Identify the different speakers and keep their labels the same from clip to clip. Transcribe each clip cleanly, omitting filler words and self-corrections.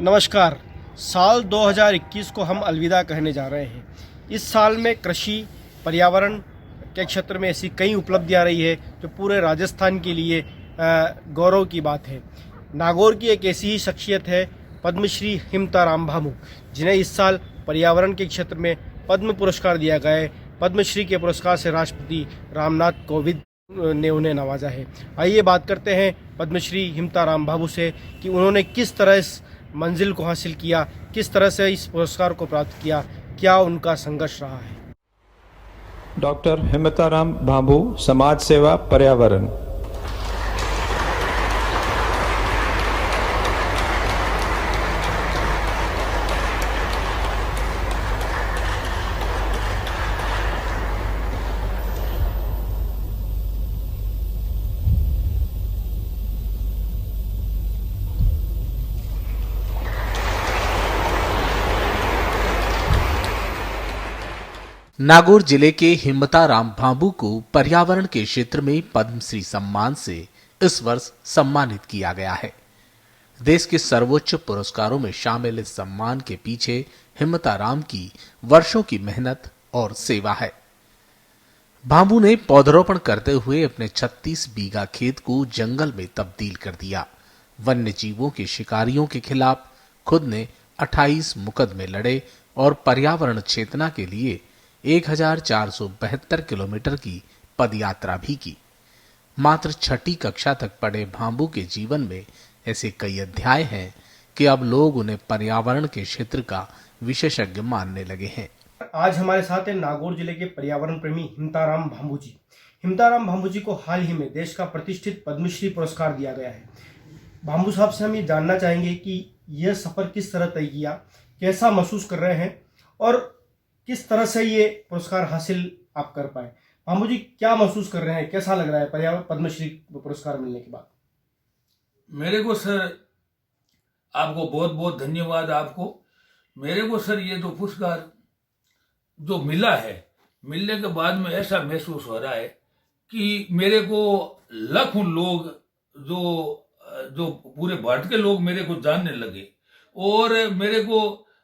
Speaker 1: नमस्कार। साल 2021 को हम अलविदा कहने जा रहे हैं। इस साल में कृषि पर्यावरण के क्षेत्र में ऐसी कई उपलब्धियां रही है जो पूरे राजस्थान के लिए गौरव की बात है। नागौर की एक ऐसी ही शख्सियत है पद्मश्री हिमताराम भामू, जिन्हें इस साल पर्यावरण के क्षेत्र में पद्म पुरस्कार दिया गया है। पद्मश्री के पुरस्कार से राष्ट्रपति रामनाथ कोविंद ने उन्हें नवाजा है। आइए बात करते हैं पद्मश्री हिमताराम भामू से कि उन्होंने किस तरह इस मंजिल को हासिल किया, किस तरह से इस पुरस्कार को प्राप्त किया, क्या उनका संघर्ष रहा है।
Speaker 2: डॉक्टर हिमताराम भामू, समाज सेवा पर्यावरण।
Speaker 3: नागौर जिले के हिमताराम भामू को पर्यावरण के क्षेत्र में पद्मश्री सम्मान से इस वर्ष सम्मानित किया गया है। देश के सर्वोच्च पुरस्कारों में शामिल इस सम्मान के पीछे हिमताराम की वर्षों की मेहनत और सेवा है। भामू ने पौधरोपण करते हुए अपने 36 बीघा खेत को जंगल में तब्दील कर दिया। वन्य जीवों के शिकारियों के खिलाफ खुद ने 28 मुकदमे लड़े और पर्यावरण चेतना के लिए 1472 किलोमीटर की पदयात्रा भी की। मात्र 6ठी कक्षा तक पढ़े भामू के जीवन में ऐसे कई अध्याय हैं कि अब लोग उन्हें पर्यावरण के क्षेत्र का विशेषज्ञ मानने लगे हैं।
Speaker 1: आज हमारे साथ है नागौर जिले के पर्यावरण प्रेमी हिमताराम भामू जी। हिमताराम भामू जी को हाल ही में देश का प्रतिष्ठित पद्मश्री पुरस्कार दिया गया है। भामू साहब से हम ये जानना चाहेंगे कि यह सफर किस तरह तय किया, कैसा महसूस कर रहे हैं और किस तरह से ये पुरस्कार हासिल आप कर पाए। भामू जी, क्या महसूस कर रहे हैं, कैसा लग रहा है पर्यावरण पद्मश्री पुरस्कार मिलने के बाद?
Speaker 4: मेरे को सर, आपको बहुत बहुत धन्यवाद। आपको मेरे को सर ये जो पुरस्कार जो मिला है, मिलने के बाद में ऐसा महसूस हो रहा है कि मेरे को लाखों लोग जो पूरे भारत के लोग मेरे को जानने लगे और मेरे को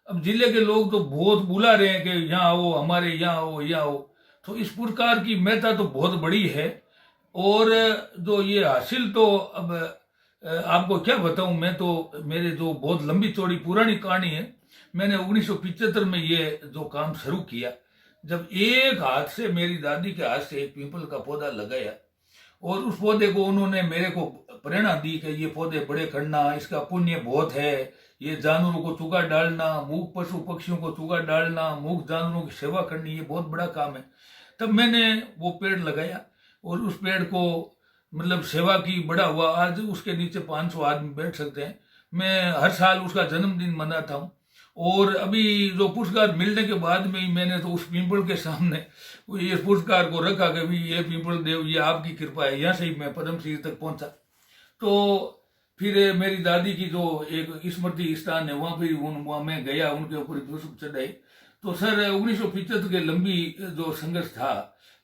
Speaker 4: अब जिले के लोग तो बहुत बुला रहे हैं कि यहाँ आओ, हमारे यहाँ आओ, यहाँ आओ। तो इस प्रकार की महत्ता तो बहुत बड़ी है। और जो ये हासिल तो अब आपको क्या बताऊं, मैं तो मेरे जो बहुत लंबी चौड़ी पुरानी कहानी है। मैंने 1975 में ये जो काम शुरू किया, जब एक हाथ से मेरी दादी के हाथ से एक पीपल का पौधा लगाया और उस पौधे को उन्होंने मेरे को प्रेरणा दी कि ये पौधे बड़े करना, इसका पुण्य बहुत है। ये जानवरों को चुगा डालना, मूक पशु पक्षियों को चुगा डालना, मूक जानवरों की सेवा करनी, ये बहुत बड़ा काम है। तब मैंने वो पेड़ लगाया और उस पेड़ को मतलब सेवा की, बड़ा हुआ। आज उसके नीचे 500 आदमी बैठ सकते हैं। मैं हर साल उसका जन्मदिन मनाता हूँ। और अभी जो पुरस्कार मिलने के बाद में ही मैंने तो उस पीपल के सामने ये पुरस्कार को रखा कि भाई ये पीपल देव, ये आपकी कृपा है। यहाँ से ही मैं पद्मश्री तक पहुंचा। तो फिर मेरी दादी की जो एक स्मृति स्थान है, वहाँ मैं गया, उनके ऊपर पुष्प चढ़ाई। तो सर 1975 के लंबी जो संघर्ष था,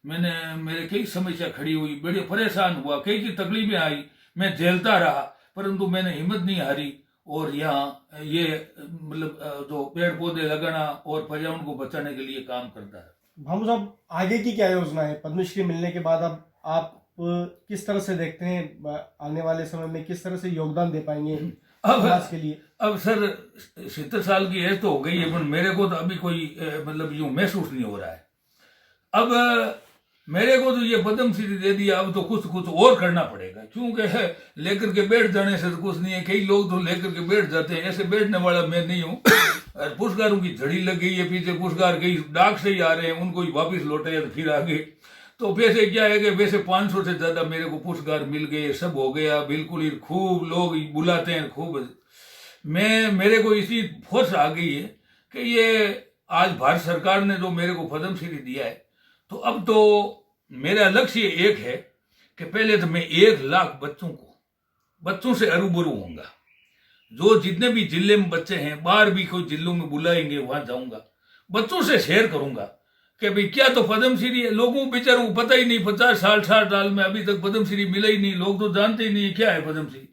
Speaker 4: मेरे कई समस्या खड़ी हुई, बड़े परेशान हुआ, कई की तकलीफें आई, मैं झेलता रहा, परंतु मैंने हिम्मत नहीं हारी। और यहाँ ये मतलब जो पेड़ पौधे लगाना और पर्यावरण को बचाने के लिए काम करता है।
Speaker 1: भामू साहब, आगे की क्या योजना है? पद्मश्री मिलने के बाद अब आप किस तरह से देखते हैं, आने वाले समय में किस तरह से योगदान दे पाएंगे समाज के लिए?
Speaker 4: अब सर 70 साल की एज तो हो गई है, पर मेरे को तो अभी कोई मतलब यूं महसूस नहीं हो रहा है। अब मेरे को तो ये पद्मश्री दे दिया, अब तो कुछ और करना पड़ेगा, क्योंकि लेकर के बैठ जाने से तो कुछ नहीं है। कई लोग तो लेकर के बैठ जाते हैं, ऐसे बैठने वाला मैं नहीं हूँ। पुरस्कारों की झड़ी लग गई है, पीछे पुरस्कार कई डाक से ही आ रहे हैं, उनको ही वापिस लौटे तो फिर आगे। तो वैसे क्या है कि वैसे 500 से ज्यादा मेरे को पुरस्कार मिल गए, सब हो गया बिल्कुल ही। खूब लोग बुलाते हैं, खूब। मेरे को इसी फोर्स आ गई है कि ये आज भारत सरकार ने जो मेरे को पद्मश्री दिया है, तो अब तो मेरा लक्ष्य एक है कि पहले तो मैं 1 लाख बच्चों से रूबरू होऊंगा। जो जितने भी जिले में बच्चे हैं, बाहर भी कोई जिलों में बुलाएंगे, वहां जाऊंगा, बच्चों से शेयर करूंगा कि भाई क्या तो पद्मश्री है। लोगों को बेचारों को पता ही नहीं, 50 साल 60 साल में अभी तक पद्मश्री मिला ही नहीं, लोग तो जानते ही नहीं क्या है पद्मश्री।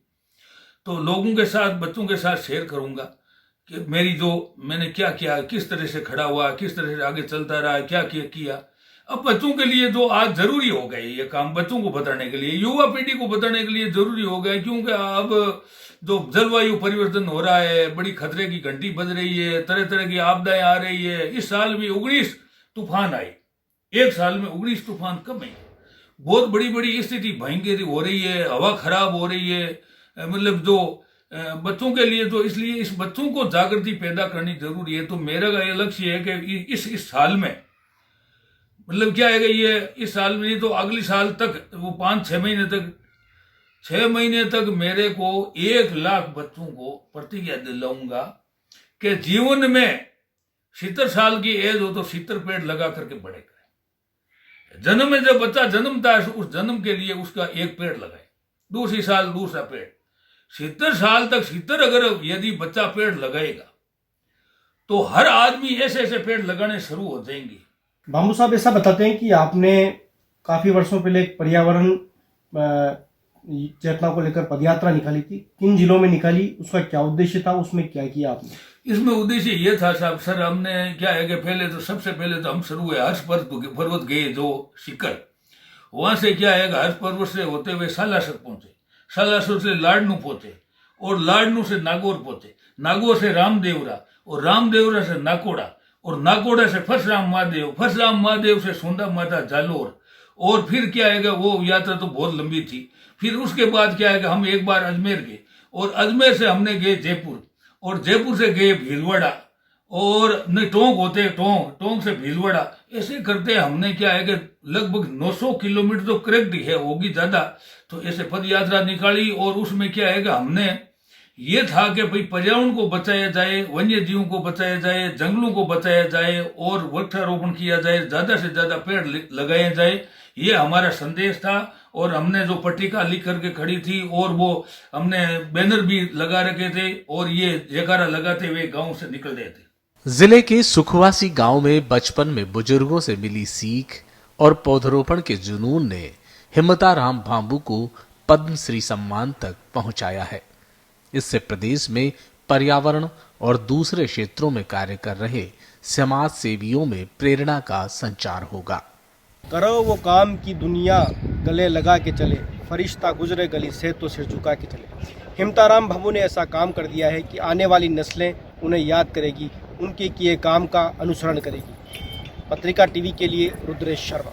Speaker 4: तो लोगों के साथ, बच्चों के साथ शेयर करूंगा। कि मेरी जो मैंने क्या किया, किस तरह से खड़ा हुआ, किस तरह से आगे चलता रहा, क्या किया। अब बच्चों के लिए तो आज जरूरी हो गए ये काम, बच्चों को बताने के लिए, युवा पीढ़ी को बताने के लिए जरूरी हो गया, क्योंकि अब जो जलवायु परिवर्तन हो रहा है, बड़ी खतरे की घंटी बज रही है, तरह तरह की आपदाएं आ रही है। इस साल भी 19 तूफान आए, एक साल में 19 तूफान कम है। बहुत बड़ी बड़ी स्थिति भयंकर हो रही है, हवा खराब हो रही है, मतलब जो बच्चों के लिए, तो इसलिए इस बच्चों को जागृति पैदा करनी जरूरी है। तो मेरा का ये लक्ष्य है कि इस साल में, मतलब क्या है कि ये इस साल में नहीं तो अगले साल तक, वो 5-6 महीने तक, 6 महीने तक मेरे को 1 लाख बच्चों को प्रतिज्ञा दिलाऊंगा कि जीवन में 70 साल की एज हो तो 70 पेड़ लगा करके बढ़ेगा। जन्म में जब बच्चा जन्मता है उस जन्म के लिए उसका 1 पेड़ लगाए, दूसरी साल दूसरा पेड़, 70 साल तक 70 अगर यदि बच्चा पेड़ लगाएगा तो हर आदमी ऐसे ऐसे पेड़ लगाने शुरू हो जाएंगे।
Speaker 1: भांबू साहब ऐसा बताते हैं कि आपने काफी वर्षों पहले एक पर्यावरण चेतना को लेकर पदयात्रा निकाली थी, किन जिलों में निकाली, उसका क्या उद्देश्य था, उसमें क्या किया आपने?
Speaker 4: इसमें उद्देश्य ये था साहब, सर हमने क्या है कि पहले तो सबसे पहले तो हम शुरू हुए हर्ष पर्वत गए, जो शिखर, वहां से क्या है कि हर्ष पर्वत से होते हुए सालासर पहुंचे, सालासर से लाडनू पहुंचे, और लाडनू से नागौर पहुंचे, नागौर से रामदेवरा, और रामदेवरा से नाकोड़ा, और नाकोड़ा से फसराम महादेव से सोंदा माता जालोर, और फिर क्या है कि वो यात्रा तो बहुत लंबी थी। फिर उसके बाद क्या है कि हम एक बार अजमेर गए, और अजमेर से हमने गए जयपुर, और जयपुर से गए भीलवाड़ा, और टोंक होते टोंक से भीलवाड़ा, ऐसे करते हमने क्या है कि लगभग 900 किलोमीटर तो करेक्ट है, होगी ज्यादा, तो ऐसे पद यात्रा निकाली। और उसमें क्या है कि हमने ये था कि भाई पर्यावरण को बचाया जाए, वन्य जीवों को बचाया जाए, जंगलों को बचाया जाए, और वृक्षारोपण किया जाए, ज्यादा से ज्यादा पेड़ लगाए जाए, ये हमारा संदेश था। और हमने जो पट्टिका लिख करके खड़ी थी, और वो हमने बैनर भी लगा रखे थे, और ये जयकारा लगाते हुए गांव से निकल रहे थे।
Speaker 3: जिले के सुखवासी गांव में बचपन में बुजुर्गों से मिली सीख और पौधरोपण के जुनून ने हिम्मताराम भांबू को पद्मश्री सम्मान तक पहुंचाया है। इससे प्रदेश में पर्यावरण और दूसरे क्षेत्रों में कार्य कर रहे समाज सेवियों में प्रेरणा का संचार होगा।
Speaker 1: करो वो काम की दुनिया गले लगा के चले, फरिश्ता गुजरे गली से तो सिर झुका के चले। हिम्मताराम भांबू ने ऐसा काम कर दिया है कि आने वाली नस्लें उन्हें याद करेगी, उनके किए काम का अनुसरण करेगी। पत्रिका टीवी के लिए रुद्रेश शर्मा।